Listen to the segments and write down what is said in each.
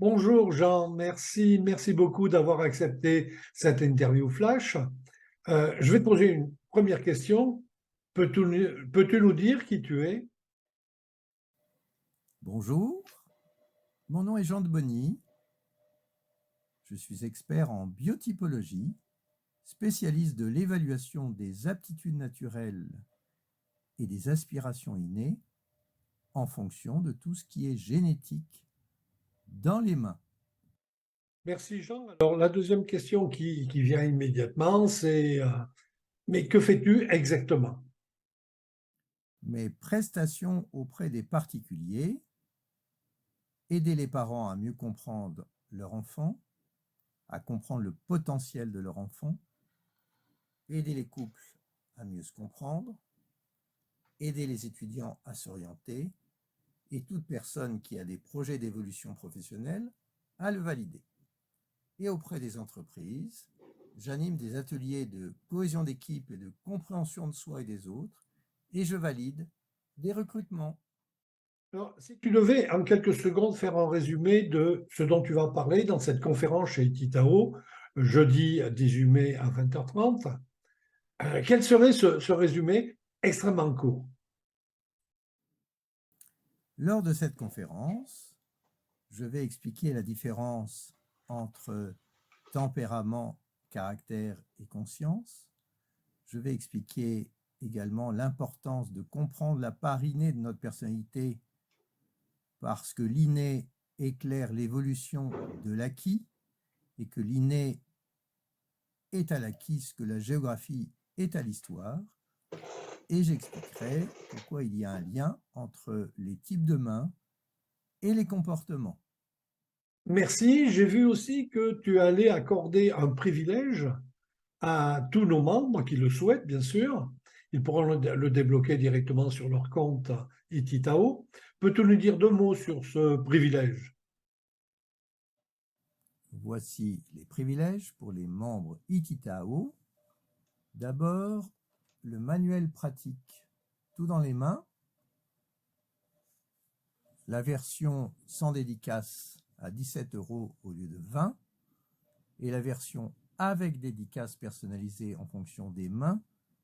Bonjour Jean, merci beaucoup d'avoir accepté cette interview flash. Je vais te poser une première question. Peux-tu nous dire qui tu es? Bonjour, mon nom est Jean de Bonny. Je suis expert en biotypologie, spécialiste de l'évaluation des aptitudes naturelles et des aspirations innées en fonction de tout ce qui est génétique dans les mains. Merci Jean. Alors la deuxième question qui vient immédiatement, c'est mais que fais-tu exactement? Mes prestations auprès des particuliers, aider les parents à mieux comprendre leur enfant, à comprendre le potentiel de leur enfant, aider les couples à mieux se comprendre, aider les étudiants à s'orienter et toute personne qui a des projets d'évolution professionnelle à le valider. Et auprès des entreprises, j'anime des ateliers de cohésion d'équipe et de compréhension de soi et des autres, et je valide des recrutements. Alors, si tu devais en quelques secondes faire un résumé de ce dont tu vas parler dans cette conférence chez Titao, jeudi 18 mai à 20h30, quel serait ce résumé extrêmement court? Lors de cette conférence, je vais expliquer la différence entre tempérament, caractère et conscience. Je vais expliquer également l'importance de comprendre la part innée de notre personnalité parce que l'inné éclaire l'évolution de l'acquis et que l'inné est à l'acquis ce que la géographie est à l'histoire. Et j'expliquerai pourquoi il y a un lien entre les types de mains et les comportements. Merci. J'ai vu aussi que tu allais accorder un privilège à tous nos membres qui le souhaitent, bien sûr. Ils pourront le débloquer directement sur leur compte Ititao. Peux-tu nous dire deux mots sur ce privilège? Voici les privilèges pour les membres ITITAO. D'abord, le manuel pratique tout dans les mains, la version sans dédicace à 17 € au lieu de 20, et la version avec dédicace personnalisée en fonction des mains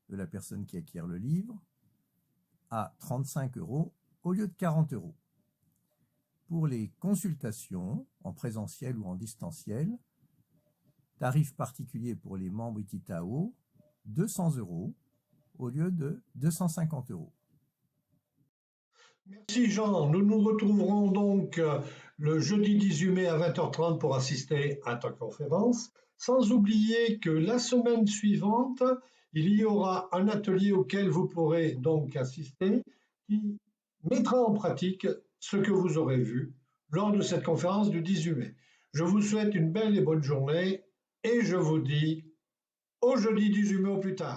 de la personne qui acquiert le livre à 35 € au lieu de 40 €. Pour les consultations en présentiel ou en distanciel, tarif particulier pour les membres ITITAO, 200 € au lieu de 250 €. Merci Jean. Nous nous retrouverons donc le jeudi 18 mai à 20h30 pour assister à ta conférence. Sans oublier que la semaine suivante, il y aura un atelier auquel vous pourrez donc assister qui mettra en pratique ce que vous aurez vu lors de cette conférence du 18 mai. Je vous souhaite une belle et bonne journée et je vous dis au jeudi 18 mai au plus tard.